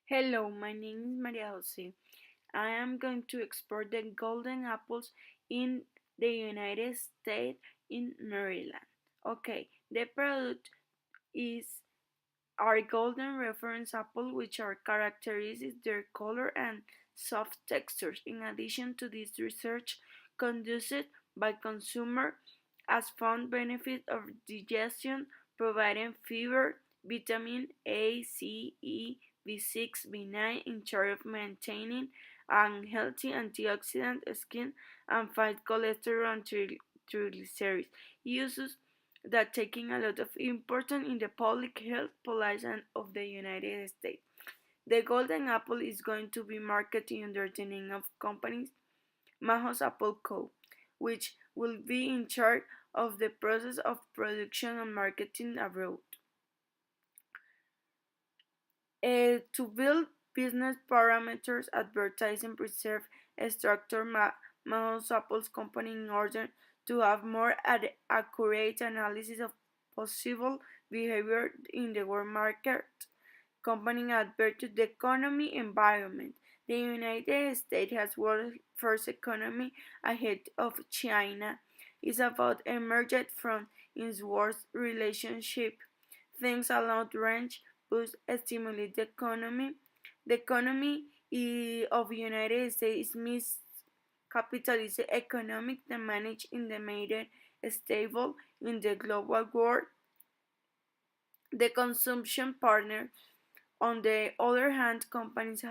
Hello, my name is Maria Jose. I am going to explore the golden apples in the United States in Maryland. Okay, the product is our golden reference apple, which are characteristics their color and soft textures. In addition to this research conducted by consumer has found benefit of digestion, providing fiber, vitamin A, C, E, B6, B9 in charge of maintaining a healthy antioxidant skin and fight cholesterol and triglycerides. Uses that taking a lot of importance in the public health policy of the United States. The golden apple is going to be marketed under the name of companies Mahos Apple Co., which will be in charge of the process of production and marketing abroad. To build business parameters, advertising preserve a structure Mahos Apple's company in order to have more accurate analysis of possible behavior in the world market. Company advert to the economy environment. The United States has world's first economy ahead of China. It's about emerged from its worst relationship. Things allowed range boost stimulate the economy. The economy of United States is capitalist economic that managed in the made stable in the global world. The consumption partner on the other hand, companies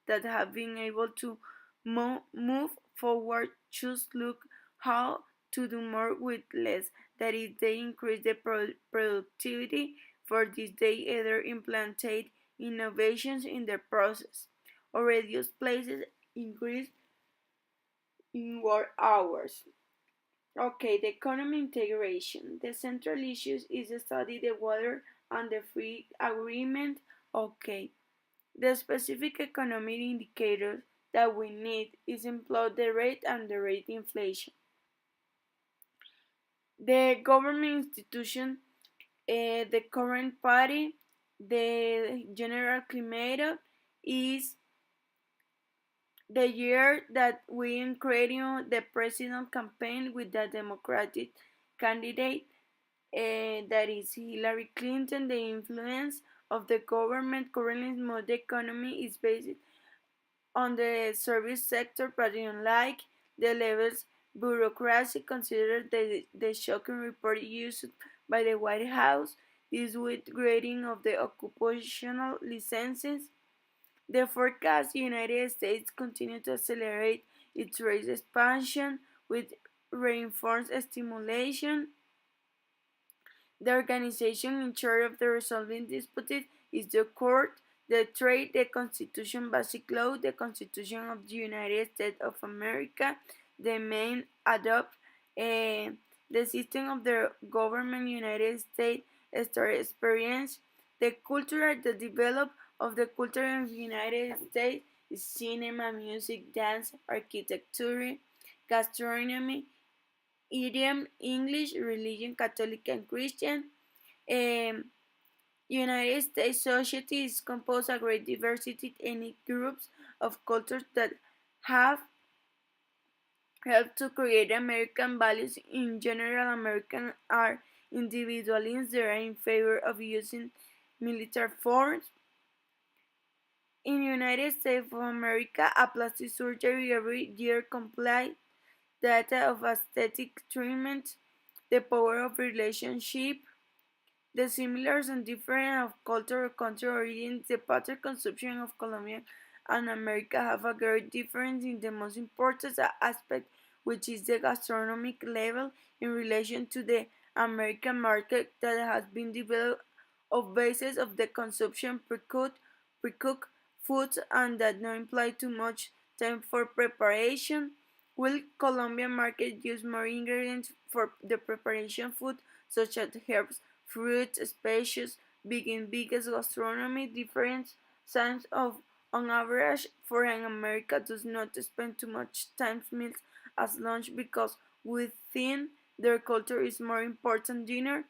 that have been able to move forward just look how to do more with less. That is, they increase the productivity. For this, they either implantate innovations in the process or reduce places increase in work hours. Okay, the economy integration. The central issues is to study the water and the free agreement. Okay, the specific economic indicators that we need is employment rate and the rate inflation. The government institution, the current party, the general climate is the year that we created the president campaign with the Democratic candidate that is Hillary Clinton. The influence of the government currently mode the economy is based on the service sector, but unlike the levels bureaucracy considered the shocking report used by the White House, this with grading of the occupational licenses. The forecast United States continue to accelerate its race expansion with reinforced stimulation. The organization in charge of the resolving disputes is the court, the trade, the Constitution Basic Law, the Constitution of the United States of America, the main adopt the system of the government United States start experience, the culture, the develop of the culture of the United States is cinema, music, dance, architecture, gastronomy, idiom, English, religion, Catholic and Christian. Um, United States society is composed of great diversity ethnic groups of cultures that have helped to create American values. In general, Americans are individualists that are in favor of using military force. In United States of America, a plastic surgery every year complies data of aesthetic treatment, the power of relationship, the similars and different of culture or country origin, the pattern consumption of Colombia and America have a great difference in the most important aspect, which is the gastronomic level in relation to the American market that has been developed of basis of the consumption pre-cooked foods and that not imply too much time for preparation. Will Colombian market use more ingredients for the preparation food such as herbs, fruits, spices, biggest gastronomy difference signs of on average foreign America does not spend too much time meals as lunch because within their culture is more important dinner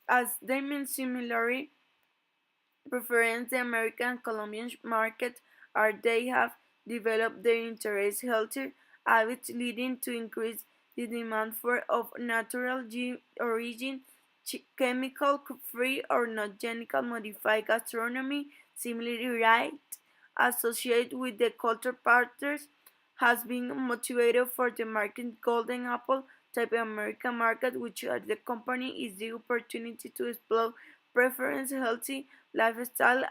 as they mean similarly preference the American and Colombian market are they have developed their interest healthier habits leading to increase the demand for of natural origin chemical free or not genetically modified gastronomy similarly right associated with the culture partners has been motivated for the market golden apple type of American market which at the company is the opportunity to explore preference healthy lifestyle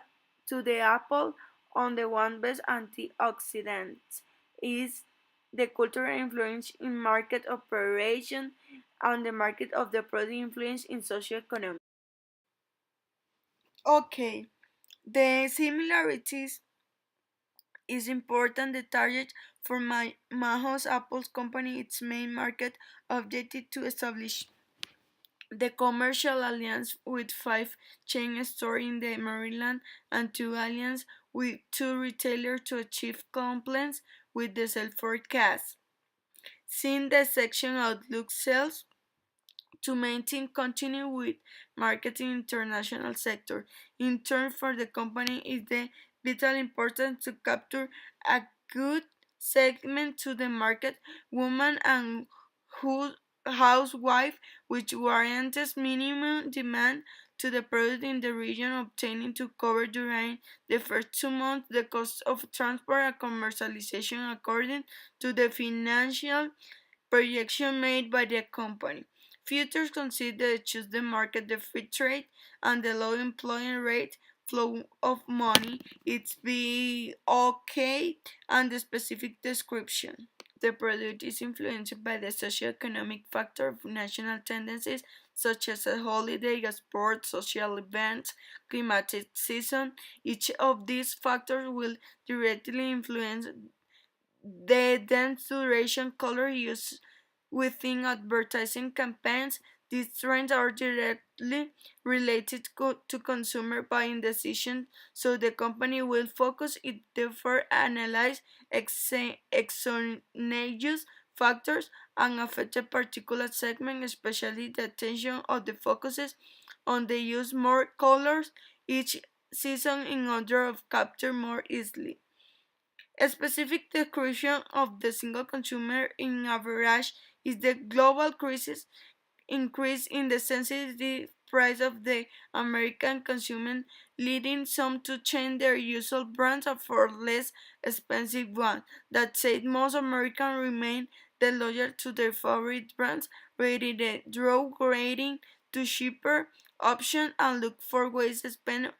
to the apple on the one best antioxidants is the cultural influence in market operation and the market of the product influence in socioeconomic. Okay, the similarities is important. The target for Mahos Apple's company, its main market objective to establish the commercial alliance with five chain stores in the Maryland and two alliance with two retailers to achieve compliance with the sales forecast. Seeing the section outlook sales to maintain continue with marketing international sector. In turn for the company is the vital importance to capture a good segment to the market woman and who housewife which warrants minimum demand to the product in the region obtaining to cover during the first 2 months the cost of transport and commercialization according to the financial projection made by the company. Futures consider choose the market, the free trade, and the low employment rate, flow of money. It's be okay, and the specific description. The product is influenced by the socioeconomic factor of national tendencies such as a holiday, a sport, social events, climatic season. Each of these factors will directly influence the dense duration color used within advertising campaigns. These trends are directly related to consumer buying decisions, so the company will focus it therefore analyze exogenous factors and affect a particular segment, especially the attention of the focuses on the use more colors each season in order of capture more easily. A specific description of the single consumer in average is the global crisis increase in the sensitive price of the American consumer, leading some to change their usual brands for less expensive ones. That said, most Americans remain the loyal to their favorite brands, rating the downgrading to cheaper option and look for ways to spend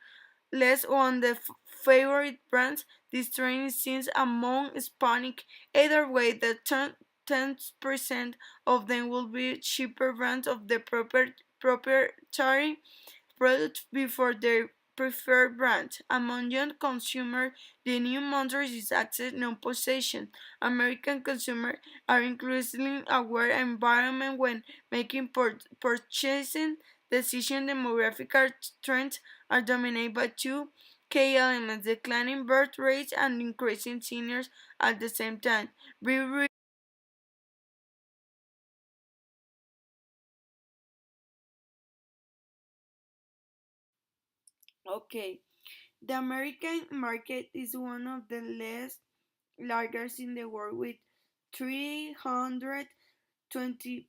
less on the favorite brands. This trend is seen among Hispanic. Either way, the 10% of them will be cheaper brands of the proprietary products before their preferred brand. Among young consumers, the new mantra is access, no possession. American consumers are increasingly aware of environment when making purchasing decisions. Demographic trends are dominated by two key elements: declining birth rates and increasing seniors at the same time. Okay, the American market is one of the less largest in the world with 320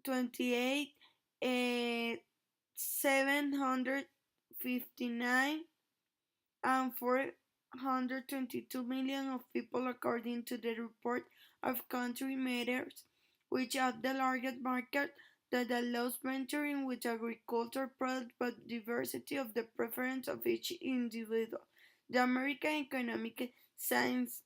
28 759 and 422 million of people according to the report of country matters, which are the largest market that allows venturing with agricultural products but diversity of the preference of each individual. The American Economic Science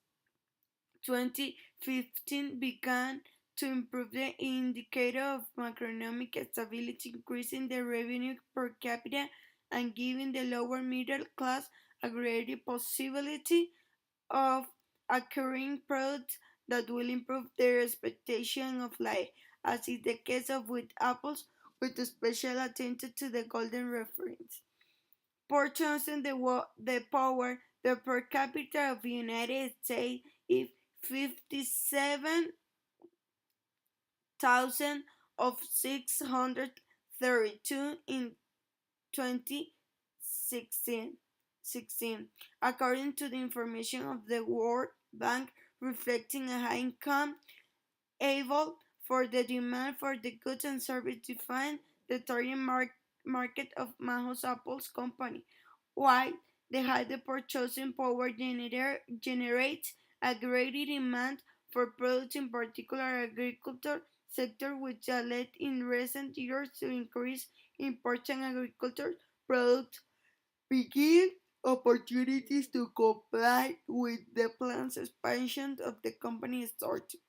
2015 began to improve the indicator of macroeconomic stability, increasing the revenue per capita and giving the lower middle class a greater possibility of acquiring products that will improve their expectation of life, as is the case of with apples, with special attention to the golden reference. Portions the power, the per capita of the United States is 57,632 in 2016 16, according to the information of the World Bank, reflecting a high income able for the demand for the goods and services define the target market of Mahos Apple's company, while the high purchasing power generates a greater demand for products, in particular agriculture sector, which has led in recent years to increase imports and agriculture products, begin opportunities to comply with the planned expansion of the company started.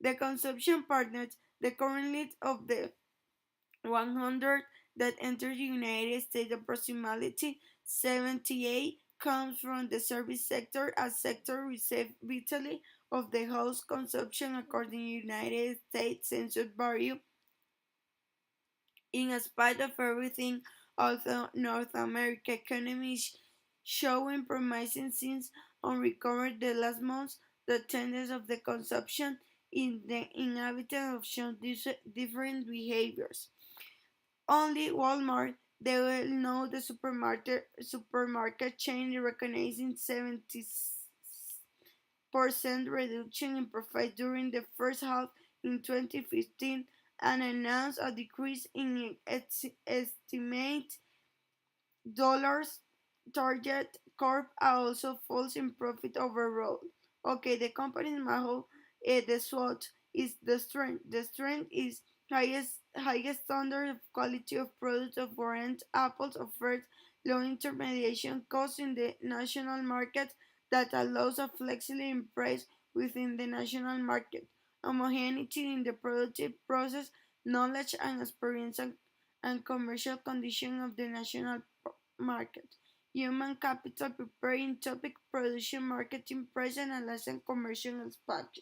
The consumption partners, the current list of the 100 that entered the United States, approximately 78 comes from the service sector, a sector received vitally of the house consumption according to the United States Census Bureau. In spite of everything, although North American economy is showing promising signs on recovery the last months, the tendency of the consumption in the inhabitants have shown different behaviors. Only Walmart, they will know the supermarket chain recognizing 70% reduction in profit during the first half in 2015 and announced a decrease in its estimate dollars target. Corp also falls in profit overall. Okay, the company's model, the SWOT is the strength. The strength is highest standard of quality of products of warrant Apple's offers low intermediation costs in the national market that allows a flexibility in price within the national market, homogeneity in the productive process, knowledge and experience and commercial condition of the national market. Human capital preparing topic production marketing present and lesson commercial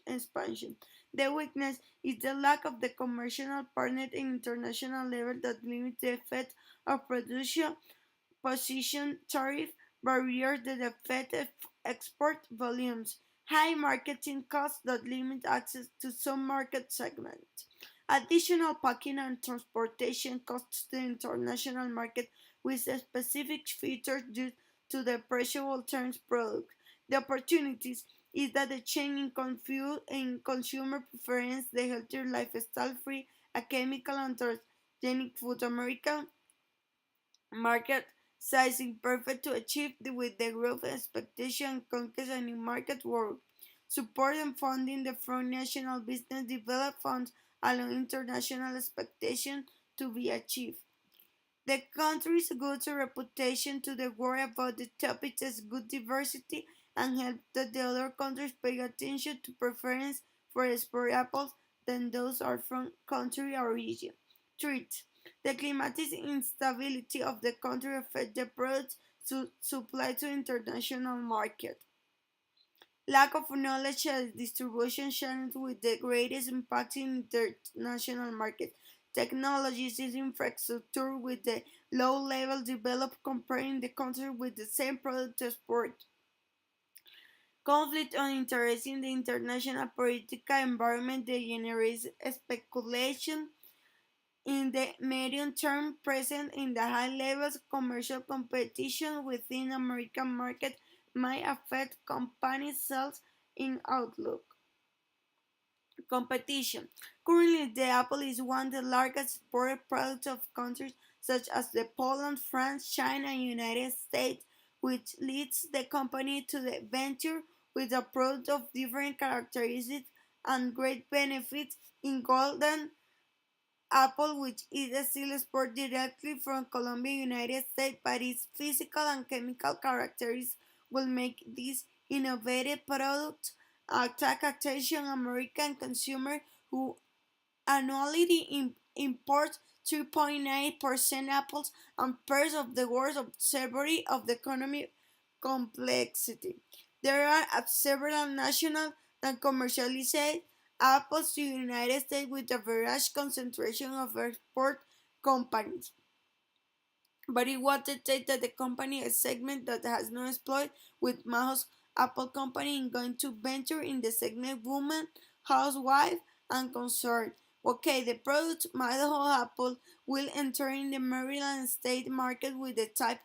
expansion. The weakness is the lack of the commercial partner in international level that limits the effect of production position tariff barriers that affect export volumes, high marketing costs that limit access to some market segments, additional packing and transportation costs to the international market with specific features due to the perishable terms product. The opportunities is that the change in consumer preference, the healthier lifestyle free, a chemical and transgenic food, American market sizing perfect to achieve with the growth expectation and conquest a new market world. Support and funding the from national business development funds allow international expectation to be achieved. The country's good reputation to the world about the topic is good diversity and help that the other countries pay attention to preference for export apples than those are from country origin. Treat. The climatic instability of the country affect the products supply to international market. Lack of knowledge and distribution channels with the greatest impact in international market. Technologies is infrastructure with the low level developed comparing the country with the same product export. Conflict on interest in the international political environment that generates speculation in the medium term present in the high levels of commercial competition within American market might affect company sales in outlook. Competition. Currently, the apple is one of the largest exported products of countries such as the Poland, France, China, and United States, which leads the company to the venture with a product of different characteristics and great benefits in golden apple, which is still exported directly from Colombia, United States, but its physical and chemical characteristics will make this innovative product attract attention American consumer who annually imports 3.9% apples and pears of the worst of severity of the economic complexity. There are several national and commercialized apples to the United States with a various concentration of export companies. But it was detected that the company a segment that has no exploit with Mahos Apple Company in going to venture in the segment woman, housewife, and concern, Okay, the product Idaho apple will enter in the Maryland state market with the type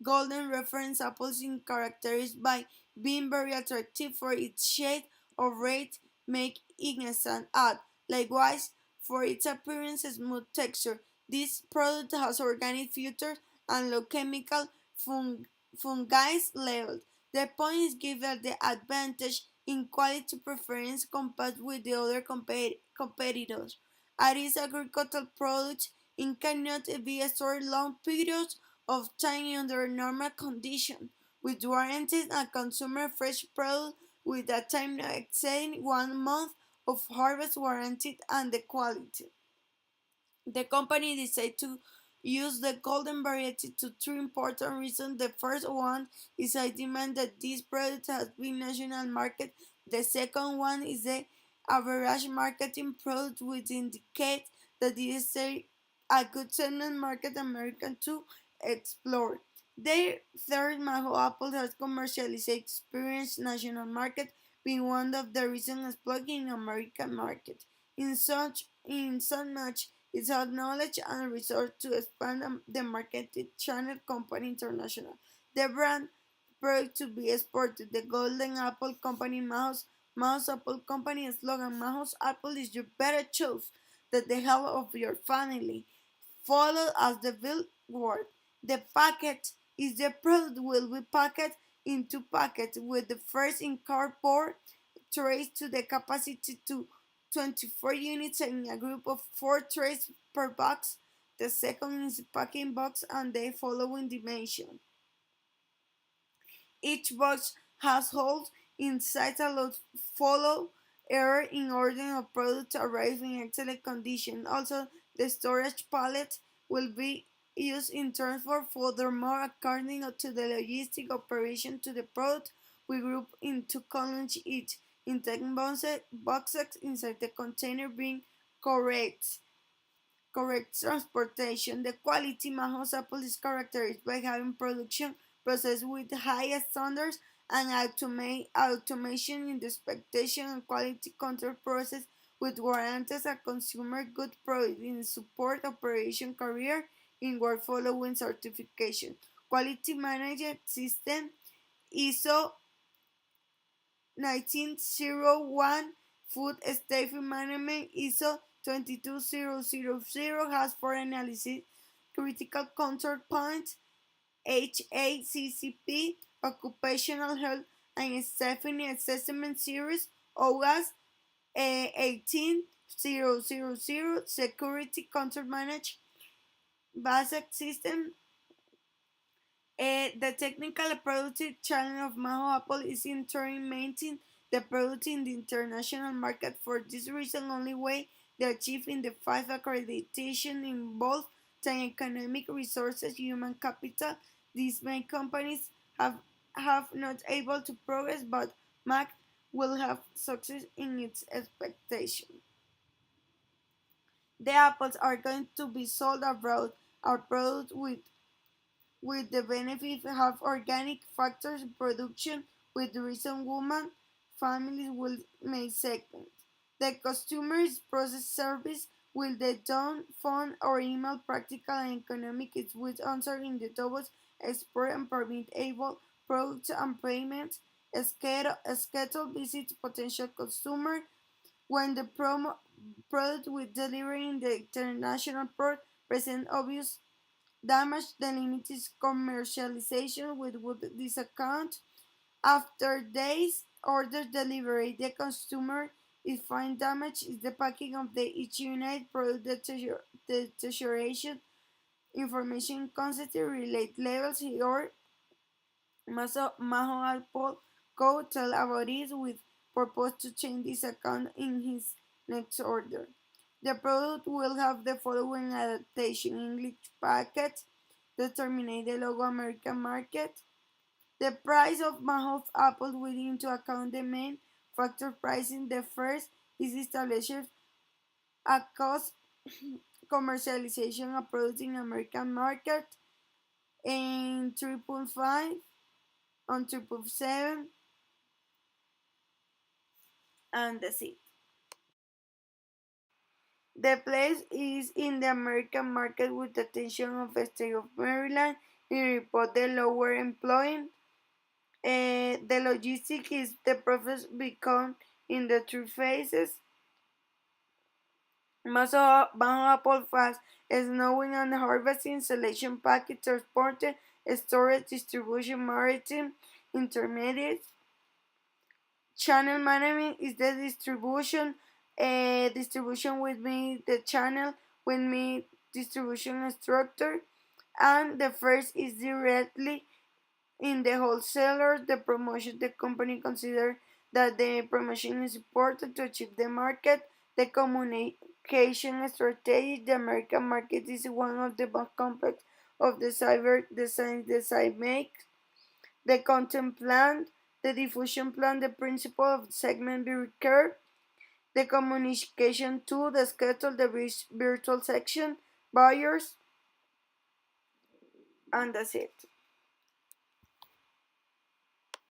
golden reference apples is characterized by being very attractive for its shade or red, make it stand out. Likewise, for its appearance and smooth texture, this product has organic filters and low chemical fungicide levels. The point is given the advantage in quality preference compared with the other competitors. As is agricultural products, it cannot be stored long periods of time under normal conditions, with warranties and consumer fresh product with a time not exceeding 1 month of harvest warranted and the quality. The company decided to use the golden variety to three important reasons. The first one is a demand that this product has been national market. The second one is the average marketing product, which indicates that this is a good segment market American to explore. The third, Maho Apple has commercialized experience national market, being one of the reasons exploiting American market. In so much it has knowledge and resource to expand the marketing channel company International. The brand product to be exported. The Golden Apple Company Mouse Apple Company slogan Mouse Apple is your better choice that the health of your family. Follow as the billboard. The packet is the product will be packed into packets with the first in cardboard trays to the capacity to 24 units in a group of 4 trays per box. The second is packing box and the following dimension. Each box has holes inside allowed follow air in order of product to arrive in excellent condition. Also, the storage pallet will be used in transport. Furthermore, according to the logistic operation to the product, we group into columns each. Intake boxes inside the container being correct transportation. The quality Mahos Apple is characterized by having production process with high standards and automation in the expectation and quality control process with warranties a consumer good product in support operation career in work following certification. Quality management system ISO 1901 Food Safety Management ISO 22000 has for analysis critical control points HACCP Occupational Health and Safety Assessment Series OAS 18000 Security Control Management Basic System. The technical productive challenge of Maho Apple is in turn maintaining the product in the international market. For this reason, only way they achieve in the 5 accreditation involve time, economic resources, human capital. These main companies have not able to progress, but Mac will have success in its expectation. The apples are going to be sold abroad. Our product with the benefit of organic factors in production with the reason woman families will make segments. The customer's process service will the done phone or email practical and economic is with answer in the doubles export and permit able products and payments schedule visit to potential consumer when the product with delivery in the international port present obvious damage the limit is commercialization with this account. After days order delivery, the consumer if find damage is the packing of the each unit product deterioration information constantly relate levels or Maho Apple go tell about it with purpose to change this account in his next order. The product will have the following adaptation English packet, determine the logo American market. The price of Mahoff Apple will into account the main factor pricing. The first is established a cost commercialization of products in American market in 3.5 on 3.7 and that's it. The place is in the American market with the attention of the state of Maryland in report the lower employment. The logistic is the process become in the three phases. Más abajo por fast, snowing and harvesting, selection, package, transporte, storage, distribution, maritime, intermediate. Channel management is the distribution. Distribution with me, the channel with me, distribution structure. And the first is directly in the wholesaler, the promotion the company consider that the promotion is important to achieve the market, the communication strategy. The American market is one of the most complex of the cyber design the site makes. The content plan, the diffusion plan, the principle of segment be recurred, the communication tool, the schedule, the virtual section, buyers, and that's it.